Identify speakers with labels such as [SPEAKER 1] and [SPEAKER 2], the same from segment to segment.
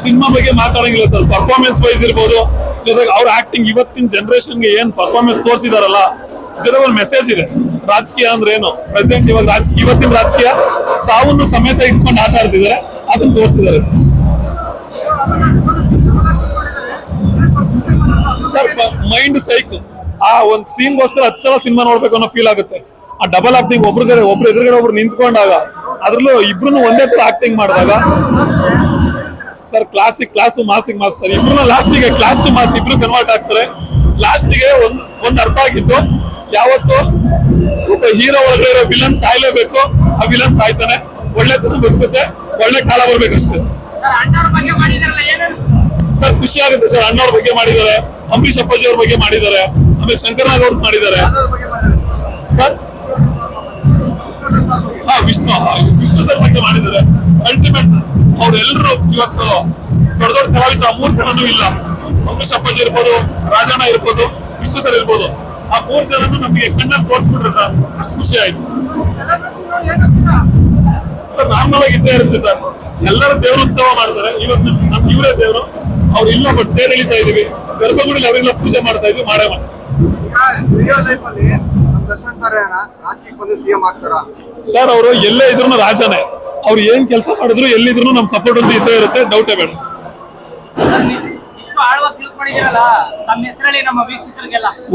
[SPEAKER 1] Cinema ಬಗ್ಗೆ ಮಾತಾಡಂಗಿಲ್ಲ sir. Performance wise ಇರ್ಬೋದು, ಜೊತೆಗೆ ಅವ್ರ ಆಕ್ಟಿಂಗ್ ಇವತ್ತಿನ ಜನರೇಷನ್ಗೆ ಏನ್ ಪರ್ಫಾರ್ಮೆನ್ಸ್ ತೋರಿಸಿದಾರಲ್ಲ, ಜೊತೆಗೆ ಒಂದು ಮೆಸೇಜ್ ಇದೆ. ರಾಜಕೀಯ ಅಂದ್ರೆ ಏನು, ಪ್ರೆಸೆಂಟ್ ಇವಾಗ ಇವತ್ತಿನ ರಾಜಕೀಯ ಸಾವನ್ನು ಸಮೇತ ಇಟ್ಕೊಂಡು ಆಟ ಆಡ್ತಿದ್ದಾರೆ, ಅದನ್ನ ತೋರಿಸಿದ್ದಾರೆ ಸರ್. ಸರ್ ಮೈಂಡ್ ಸೈಕ್, ಆ ಒಂದ್ ಸೀನ್ಗೋಸ್ಕರ 10 ಸಲ ಸಿನಿಮಾ ನೋಡ್ಬೇಕು ಅನ್ನೋ ಫೀಲ್ ಆಗುತ್ತೆ. ಆ ಡಬಲ್ ಆಕ್ಟಿಂಗ್, ಒಬ್ರು ಎದುರುಗಡೆ ಒಬ್ರು ನಿಂತ್ಕೊಂಡಾಗ, ಅದ್ರಲ್ಲೂ ಇಬ್ರು ಒಂದೇ ತರ ಆಕ್ಟಿಂಗ್ ಮಾಡಿದಾಗ ಸರ್ ಕ್ಲಾಸು ಮಾಸಿಗೆ ಮಾಸ್ ಸರ್. ಇಬ್ರು ಲಾಸ್ಟಿಗೆ ಕ್ಲಾಸ್ ಟು ಮಾಸ್ ಇಬ್ರು ಕನ್ವರ್ಟ್ ಆಗ್ತಾರೆ. ಲಾಸ್ಟಿಗೆ ಒಂದ್ ಅರ್ಥ ಆಗಿತ್ತು, ಯಾವತ್ತು ಒಬ್ಬ ಹೀರೋ ಒಳಗಡೆ ಇರೋ ವಿಲನ್ ಸಾಯ್ಲೇಬೇಕು, ಆ ವಿಲನ್ ಸಾಯ್ತಾನೆ, ಒಳ್ಳೆತನ ಬದುಕುತ್ತೆ, ಒಳ್ಳೆ ಕಾಲ ಬರ್ಬೇಕಷ್ಟೇ ಸರ್. ಸರ್ ಖುಷಿ ಆಗುತ್ತೆ ಸರ್. ಅಣ್ಣವ್ರ ಬಗ್ಗೆ ಮಾಡಿದ್ದಾರೆ, ಅಂಬರೀಶ್ ಅಪ್ಪಾಜಿ ಅವ್ರ ಬಗ್ಗೆ ಮಾಡಿದ್ದಾರೆ, ಆಮೇಲೆ ಶಂಕರ್ನಾಗ್ ಅವ್ರದ್ದು ಮಾಡಿದ್ದಾರೆ ಸರ್. ವಿಷ್ಣು ಸರ್ ಬಗ್ಗೆ ಮಾಡಿದ್ದಾರೆ. Ultimate sir. ಅವ್ರೆಲ್ರು ಇವತ್ತು ದೊಡ್ಡ ದೊಡ್ಡ ಕಲಾವಿದರು 3 ಜನನೂ ಇಲ್ಲ. ಅಂಬರೀಶ್ ಅಪ್ಪಾಜಿ ಇರ್ಬೋದು, ರಾಜಣ್ಣ ಇರ್ಬೋದು, ವಿಷ್ಣು ಸರ್ ಇರ್ಬೋದು, ಆ 3 ಜನನು ನಮಗೆ ಕಣ್ಣಲ್ಲಿ ತೋರಿಸ್ಬಿಟ್ರೆ ಸರ್, ಅಷ್ಟು ಖುಷಿ ಆಯ್ತು ಸರ್. ನಾರ್ಮಲ್ ಆಗಿ ಇದ್ದೇ ಇರುತ್ತೆ ಸರ್. ಎಲ್ಲರೂ ದೇವ್ರ ಉತ್ಸವ ಮಾಡ್ತಾರೆ. ಇವತ್ತು ನಮ್ಗೆ ಇವರೇ ದೇವರು, ಅವ್ರು ಇಲ್ಲ, ಬಟ್ ತೇರ್ ಎಳಿತಾ ಇದೀವಿ, ಗರ್ಭಗುಡಿಲಿ ಅವರೆಲ್ಲ ಪೂಜೆ ಮಾಡ್ತಾ ಇದ್ವಿ, ಮಾಡೇ ಮಾಡ್ತೀವಿ. ಸರ್ ಅವರು ಎಲ್ಲೇ ಇದ್ರು ರಾಜನೇ, ಅವ್ರು ಏನ್ ಕೆಲಸ ಮಾಡಿದ್ರು ಎಲ್ಲಿದ್ರು ನಮ್ ಸಪೋರ್ಟ್ ಅಂತ ಇದ್ದೇ ಇರುತ್ತೆ, ಡೌಟೇ ಬೇಡ ಸರ್.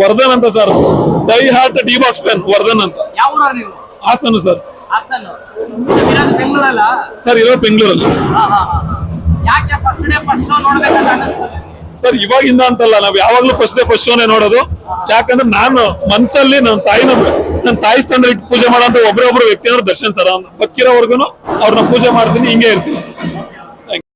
[SPEAKER 1] ವರ್ಧನ್ ಅಂತ sir, die heart D boss fan Vardhan ಅಂತ. ಹಾಸನ ಸರ್. ಸರ್ ಇರೋದು ಬೆಂಗಳೂರಲ್ಲಿ ಸರ್. ಇವಾಗಿಂದ ಅಂತಲ್ಲ, ನಾವ್ ಯಾವಾಗ್ಲೂ ಫಸ್ಟ್ ಡೇ ಫಸ್ಟ್ ಶೋನೇ ನೋಡೋದು. ಯಾಕಂದ್ರೆ ನಾನು ಮನ್ಸಲ್ಲಿ ನನ್ನ ತಾಯಿ ಸ್ಥಾನದಲ್ಲಿ ಇಟ್ಟು ಪೂಜೆ ಮಾಡೋ ಒಬ್ಬರೊಬ್ರು ವ್ಯಕ್ತಿ ಅಂದ್ರೆ ದರ್ಶನ್ ಸರ್. ಬದುಕಿರೋವರೆಗೂ ಅವ್ರನ್ನ ಪೂಜೆ ಮಾಡ್ತೀನಿ, ಹಿಂಗೆ ಇರ್ತೀನಿ.